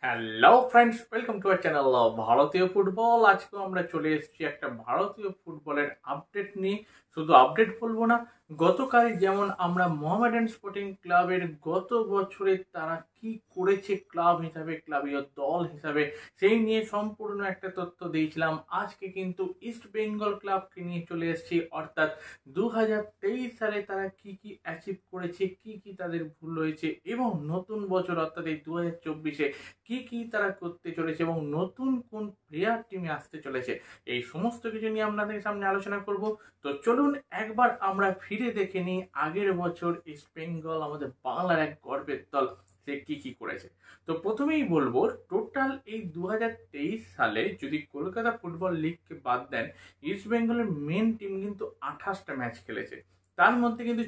Hello friends, welcome to our channel ভারতীয় football. আজকে আমরা চলে এসেছি একটা ভারতীয় ফুটবলের আপডেট নিয়ে। শুধু আপডেট বলবো না, গতকাল যেমন আমরা মোহামেডান স্পোর্টিং ক্লাবের গত বছরে তারা কি করেছে ক্লাব হিসাবে, ক্লাবীয় দল হিসাবে, সেই নিয়ে সম্পূর্ণ একটা তথ্য দিয়েছিলাম। আজকে কিন্তু ইস্ট বেঙ্গল ক্লাবকে নিয়ে চলে এসেছি, অর্থাৎ 2023 সালে তারা কি কি অ্যাচিভ করেছে, কি কি তাদের ভুল হয়েছে, এবং নতুন বছর অর্থাৎ এই 2024-এ কি কি তারা করতে চলেছে এবং নতুন কোন প্লেয়ার টিমে আসতে চলেছে, এই সমস্ত কিছু নিয়ে আপনাদের সামনে আলোচনা করব। তো চলুন একবার আমরা ফিরে দেখে নিই আগের বছর ইস্ট বেঙ্গল, আমাদের বাংলার এক গর্বের দল, সে কি কি করেছে। তো প্রথমেই বলবো, টোটাল এই 2023 সালে যদি কলকাতা ফুটবল লিগকে বাদ দেন, ইস্ট বেঙ্গলের মেন টিম কিন্তু 28টা ম্যাচ খেলেছে। তার মধ্যে কিন্তু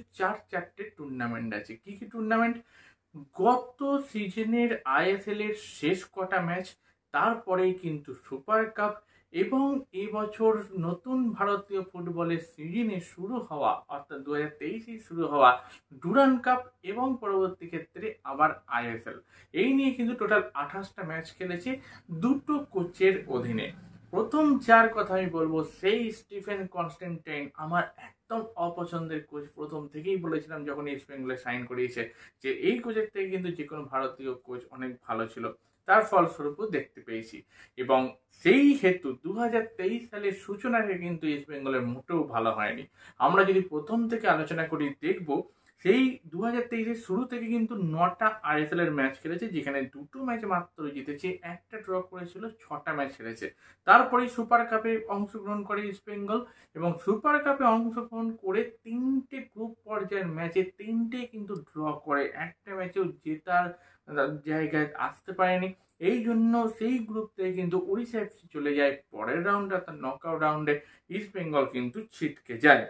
চারটে টুর্নামেন্ট আছে। কি কি টুর্নামেন্ট? গত সিজনের আইএসএল এর শেষ কটা ম্যাচ, তারপরেই কিন্তু সুপার কাপ, এবং এবছর নতুন ভারতীয় ফুটবলের সিজনে শুরু হওয়া অর্থাৎ 2023-এ শুরু হওয়া ডুরান্ড কাপ, এবং পরবর্তী ক্ষেত্রে আবার আইএসএল। এই নিয়ে কিন্তু টোটাল 28টা ম্যাচ খেলেছে দুটো কোচের অধীনে। প্রথম যার কথা আমি বলবো, সেই স্টিফেন কনস্ট্যান্টাইন আমার একদম অপছন্দের কোচ। প্রথম থেকেই বলেছিলাম যখন ইস্ট বেঙ্গলে সাইন করিয়েছে যে এই কোচের থেকে কিন্তু যে কোনো ভারতীয় কোচ অনেক ভালো ছিল, তার ফলস্বরূপও দেখতে পেয়েছি। এবং সেই হেতু 2023 সালের সূচনাকে কিন্তু ইস্ট বেঙ্গলের মোটেও ভালো হয়নি। আমরা যদি প্রথম থেকে আলোচনা করি, দেখব সেই 2023-এর শুরু থেকে কিন্তু 9টা আইএসএল এর ম্যাচ খেলেছে, যেখানে দুটো ম্যাচ মাত্র জিতেছে, একটা ড্র করেছিল, 6টা ম্যাচ খেলেছে। তারপরে সুপার কাপে অংশগ্রহণ করে ইস্ট বেঙ্গল, এবং সুপার কাপে অংশগ্রহণ করে 3টে গ্রুপ পর্যায়ের ম্যাচে 3টে কিন্তু ড্র করে, একটা ম্যাচেও জেতার জায়গায় আসতে পারেনি। এই জন্য সেই গ্রুপ থেকে কিন্তু উড়িষ্যা এফসি চলে যায় পরের রাউন্ডে, অর্থাৎ নকআউট রাউন্ডে ইস্ট বেঙ্গল কিন্তু ছিটকে যায়।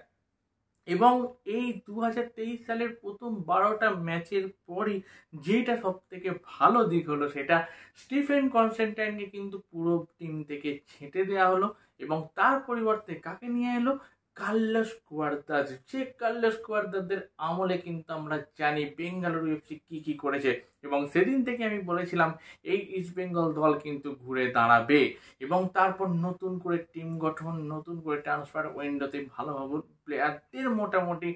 এবং এই 2023 সালের প্রথম 12টা ম্যাচের পরই যেটা সব থেকে ভালো দিক হলো, সেটা স্টিফেন কনস্ট্যান্টাইনকে কিন্তু পুরো টিম থেকে ছেঁটে দেওয়া হলো, এবং তার পরিবর্তে কাকে নিয়ে এলো? কার্লোস কুয়াদ্রাদো। যে কার্লোস কুয়াদ্রাদোর আমলে কিন্তু আমরা জানি বেঙ্গালুরু এফসি কি কি করেছে, এবং সেদিন থেকে আমি বলেছিলাম এই ইস্ট বেঙ্গল দল কিন্তু ঘুরে দাঁড়াবে। এবং তারপর নতুন করে টিম গঠন, নতুন করে ট্রান্সফার উইন্ডোতে ভালোভাবে প্লেয়ারদের মোটামুটি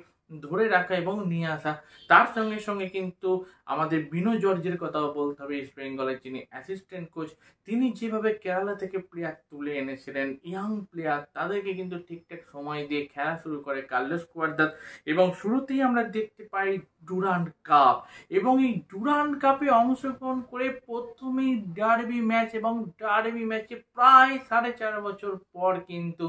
ধরে রাখা এবং নিয়ে আসা। তার সঙ্গে সঙ্গে কিন্তু আমাদের বিনো জর্জের কথাও বলতে হবে, ইস্ট বেঙ্গলের যিনি অ্যাসিস্ট্যান্ট কোচ, তিনি যেভাবে কেরালা থেকে প্লেয়ার তুলে এনেছিলেন, ইয়াং প্লেয়ার, তাদেরকে কিন্তু ঠিকঠাক সময় দিয়ে খেলা শুরু করে কার্লোস কুয়াদ্রাদো। এবং শুরুতেই আমরা দেখতে পাই ডুরান্ড কাপ, এবং এই ডুরান্ড কাপে অংশগ্রহণ করে প্রথমেই ডার্বি ম্যাচ, এবং ডার্বি ম্যাচে প্রায় 4.5 বছর পর কিন্তু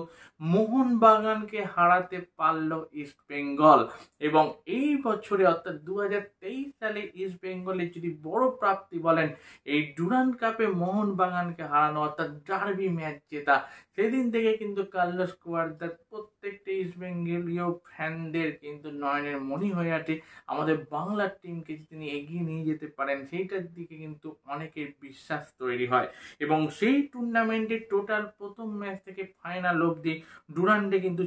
মোহনবাগানকে হারাতে পারলো ইস্ট বেঙ্গল। এবং এই বছরে অর্থাৎ 2023 সালে ইস্ট বেঙ্গলের যদি বড় প্রাপ্তি বলেন, এই ডুরান্ড কাপে মোহনবাগানকে হারানো, অর্থাৎ ডার্বি ম্যাচ জেতা। সেদিন থেকে কিন্তু কার্লোস কুয়াদ্রাদো প্রত্যেকটা ইস্ট বেঙ্গলীয় ফ্যানদের কিন্তু নয়নের মণি হয়ে আছে। আমাদের বাংলার টিমকে তিনি এগিয়ে নিয়ে যেতে পারেন, সেইটার দিকে কিন্তু অনেকের বিশ্বাস তৈরি হয়। এবং সেই টুর্নামেন্টে টোটাল প্রথম ম্যাচ থেকে ফাইনাল অবধি ডুরান্ডে কিন্তু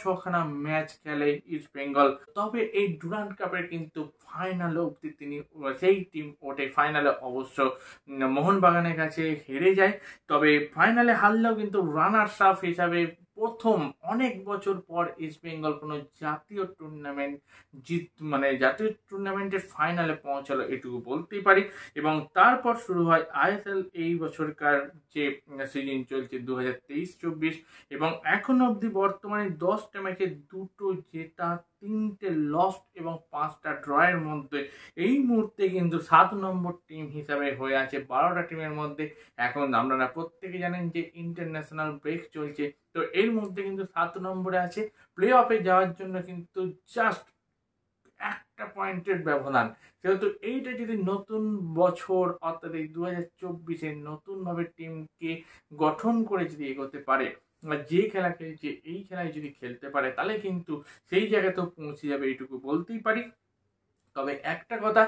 ছখানা ম্যাচ খেলে ইস্ট বেঙ্গল। তবে এই ডুরান্ড কাপের কিন্তু ফাইনাল অবধি তিনি, সেই টিম ওঠে ফাইনালে, অবশ্য মোহনবাগানের কাছে হেরে যায়। তবে ফাইনালে হারলেও কিন্তু রানার্স আপ হিসাবে প্রথম অনেক বছর পর ইস্ট বেঙ্গল কোনো জাতীয় টুর্নামেন্ট জাতীয় টুর্নামেন্টের ফাইনালে পৌঁছালো, এটুকু বলতেই পারি। এবং তারপর শুরু হয় আইএসএল, এই বছরকার যে সিজন চলছে 2023-24, এবং এখন অবধি বর্তমানে 10টা ম্যাচে 2টো জেতা, 3টে লস্ট এবং 5টা ড্রয়ের মধ্যে এই মুহূর্তে কিন্তু 7 নম্বর টিম হিসাবে হয়ে আছে 12টা টিমের মধ্যে। এখন আপনারা প্রত্যেকে জানেন যে ইন্টারন্যাশনাল ব্রেক চলছে, তো এর মধ্যে কিন্তু 7 নম্বরে আছে। প্লে অফে যাওয়ার জন্য কিন্তু জাস্ট একটা পয়েন্টের ব্যবধান। সেহেতু এইটা যদি নতুন বছর অর্থাৎ এই 2024-এ নতুনভাবে টিমকে গঠন করে যদি এগোতে পারে, যে খেলা খেলছে এই খেলায় যদি খেলতে পারে, তাহলে কিন্তু সেই জায়গাতেও পৌঁছে যাবে, এইটুকু বলতেই পারি। তবে একটা কথা,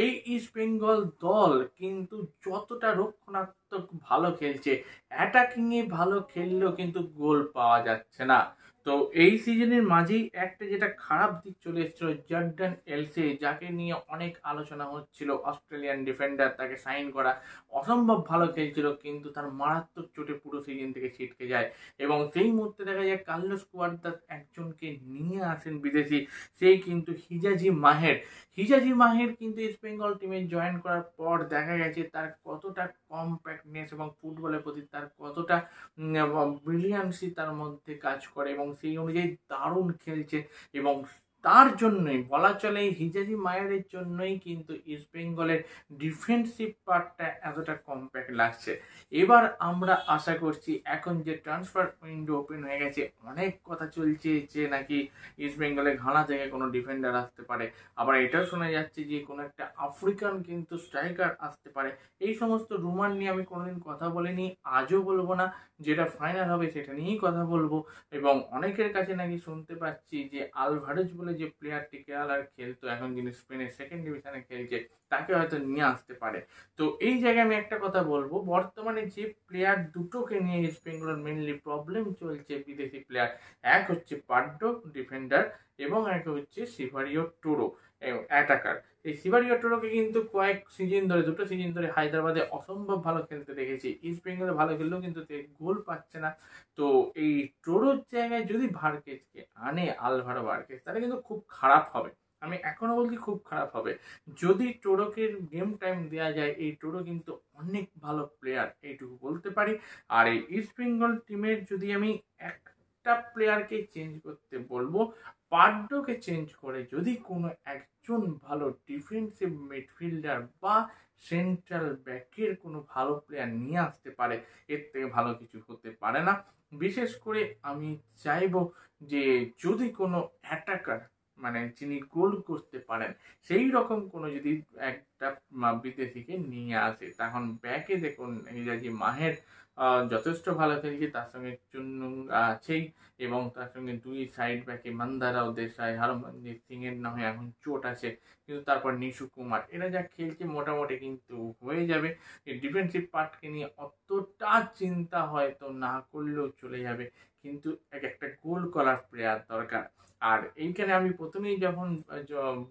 এই ইস্ট বেঙ্গল দল কিন্তু যতটা রক্ষণাত্মক ভালো খেলছে, অ্যাটাকিং এ ভালো খেললেও কিন্তু গোল পাওয়া যাচ্ছে না। তো এই সিজনের মাঝেই একটা যেটা খারাপ দিক চলে এসেছিল, জর্ডান এলসে, যাকে নিয়ে অনেক আলোচনা হচ্ছিল, অস্ট্রেলিয়ান ডিফেন্ডার, তাকে সাইন করা, অসম্ভব ভালো খেলছিল, কিন্তু তার মারাত্মক চোটে পুরো সিজন থেকে ছিটকে যায় এবং সেই মুহূর্তে দেখা যায় কার্লোস কুয়াদ্রাস একজনকে নিয়ে আসেন বিদেশি, সেই কিন্তু হিজাজি মাহের কিন্তু ইস্ট বেঙ্গল টিমে জয়েন করার পর দেখা গেছে তার কতটা কম্প্যাক্টনেস এবং ফুটবলের প্রতি তার কতটা ব্রিলিয়ান্সি তার মধ্যে কাজ করে এবং সেই অনুযায়ী দারুণ খেলছে এবং তার জন্যই বলা চলে হিজাজি মায়ের জন্যই কিন্তু ইস্ট বেঙ্গলের ডিফেন্সিভ পার্টটা এতটা কম্প্যাক্ট লাগছে। এবার আমরা আশা করছি এখন যে ট্রান্সফার উইন্ডো ওপেন হয়ে গেছে, অনেক কথা চলছে যে নাকি ইস্ট বেঙ্গলের ঘানা থেকে কোনো ডিফেন্ডার আসতে পারে, আবার এটাও শোনা যাচ্ছে যে কোনো একটা আফ্রিকান কিন্তু স্ট্রাইকার আসতে পারে। এই সমস্ত রুমার নিয়ে আমি কোনোদিন কথা বলিনি, আজও বলবো না, যেটা ফাইনাল হবে সেটা নিয়েই কথা বলবো। এবং অনেকের কাছে নাকি শুনতে পাচ্ছি যে আলভারেজ বলে যে প্লেয়ারটি কেরালার খেলতো, এখন যিনি স্পেনের সেকেন্ড ডিভিশনে খেলছে, তাকে হয়তো নিয়ে আসতে পারে। তো এই জায়গায় আমি একটা কথা বলবো, বর্তমানে যে প্লেয়ার দুটোকে নিয়ে ইস্ট বেঙ্গলের মেনলি প্রবলেম চলছে বিদেশি প্লেয়ার, এক হচ্ছে পাড্ডো ডিফেন্ডার এবং এক হচ্ছে সিভারিও টোরো অ্যাটাকার। এই সিভারিও টোরোকে কিন্তু কয়েক সিজন ধরে, দুটো সিজন ধরে হায়দ্রাবাদে অসম্ভব ভালো খেলতে দেখেছি, ইস্ট বেঙ্গলে ভালো খেললেও কিন্তু গোল পাচ্ছে না। তো এই টোরোর জায়গায় যদি ভার্কেসকে আনে আলভারো ভার্কেস, তাহলে কিন্তু খুব খারাপ হবে। আমি এখনো বলছি খুব খারাপ হবে যদি টোরোকে গেম টাইম দেওয়া যায়। এই টোরো কিন্তু অনেক ভালো প্লেয়ার, এইটুকু বলতে পারি। আর এই ইস্ট বেঙ্গল টিমের যদি আমি একটা প্লেয়ারকে চেঞ্জ করতে বলবো, পাড্ডোকে চেঞ্জ করে যদি কোনো একজন ভালো ডিফেন্সিভ মিডফিল্ডার বা সেন্ট্রাল ব্যাকের কোনো ভালো প্লেয়ার নিয়ে আসতে পারে, এর থেকে ভালো কিছু হতে পারে না। বিশেষ করে আমি চাইবো যে যদি কোনো অ্যাটাকার, মানে যিনি গোল করতে পারেন, সেই রকম কোনো যদি একটা বিদেশিকে নিয়ে আসে, তখন ব্যাকে দেখুন হিজাজি মাহের যথেষ্ট ভালো খেলছে, তার সঙ্গে চুন্নুং আছেই এবং তার সঙ্গে দুই সাইড ব্যাকে মান্দারাও দেশাই, হরমনজিৎ সিং এর না হয় এখন চোট আছে, কিন্তু তারপর নিশু কুমার, এরা যা খেলছে মোটামুটি কিন্তু হয়ে যাবে। এই ডিফেন্সিভ পার্টকে নিয়ে অতটা চিন্তা হয়তো না করলেও চলে যাবে, কিন্তু একটা গোল করার প্লেয়ার দরকার। আর এইখানে আমি প্রথমেই যখন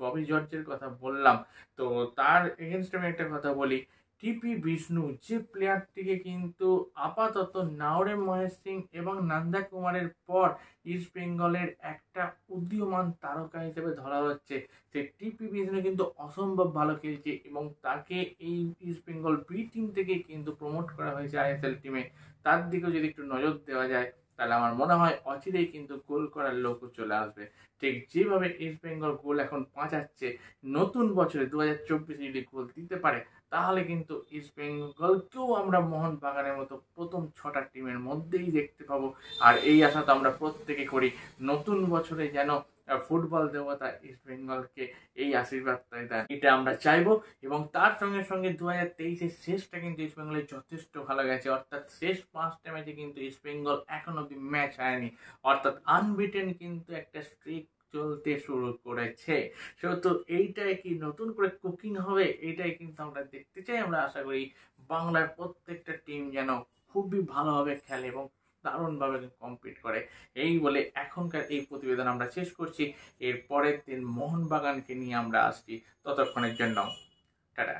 ববি জর্জের কথা বললাম, তো তার এগেনস্ট আমি একটা কথা বলি, টিপি বিষ্ণু যে প্লেয়ারটিকে কিন্তু আপাতত নাওরে মহেশ সিং এবং নন্দা কুমারের পর ইস্ট বেঙ্গলের একটা উদীয়মান তারকা হিসেবে ধরা হচ্ছে, সে টিপি বিষ্ণু কিন্তু অসম্ভব ভালো খেলছে এবং তাকে এই ইস্ট বেঙ্গল বি টিম থেকে কিন্তু প্রমোট করা হয়েছে আইএসএল টিমে। তার দিকেও যদি একটু নজর দেওয়া যায়, তাহলে আমার মনে হয় অচিরেই কিন্তু গোল করার লোকও চলে আসবে। ঠিক যেভাবে ইস্ট বেঙ্গল গোল এখন বাঁচাচ্ছে, নতুন বছরে 2024 যদি গোল দিতে পারে, তাহলে কিন্তু ইস্ট বেঙ্গলকেও আমরা মোহনবাগানের মতো প্রথম 6টা টিমের মধ্যেই দেখতে পাবো। আর এই আশা তো আমরা প্রত্যেকে করি, নতুন বছরে যেন ফুটবল দেবতা ইস্ট বেঙ্গলকে এই আশীর্বাদটাই দেন, এটা আমরা চাইবো। এবং তার সঙ্গে সঙ্গে 2023-এর শেষটা কিন্তু ইস্ট বেঙ্গলের যথেষ্ট ভালো গেছে, অর্থাৎ শেষ 5টা ম্যাচে কিন্তু ইস্ট বেঙ্গল এখন অব্দি ম্যাচ হারেনি, অর্থাৎ আনবিটেন কিন্তু একটা স্ট্রিক চলতে শুরু করেছে। সেহেতু এইটাই কি নতুন করে কুকিং হবে, এইটাই কিন্তু আমরা দেখতে চাই। আমরা আশা করি বাংলার প্রত্যেকটা টিম যেন খুবই ভালোভাবে খেলে এবং দারুণভাবে কম্পিট করে। এই বলে এখনকার এই প্রতিবেদন আমরা শেষ করছি। এর পরের দিন মোহনবাগানকে নিয়ে আমরা আসছি, ততক্ষণের জন্য টাটা।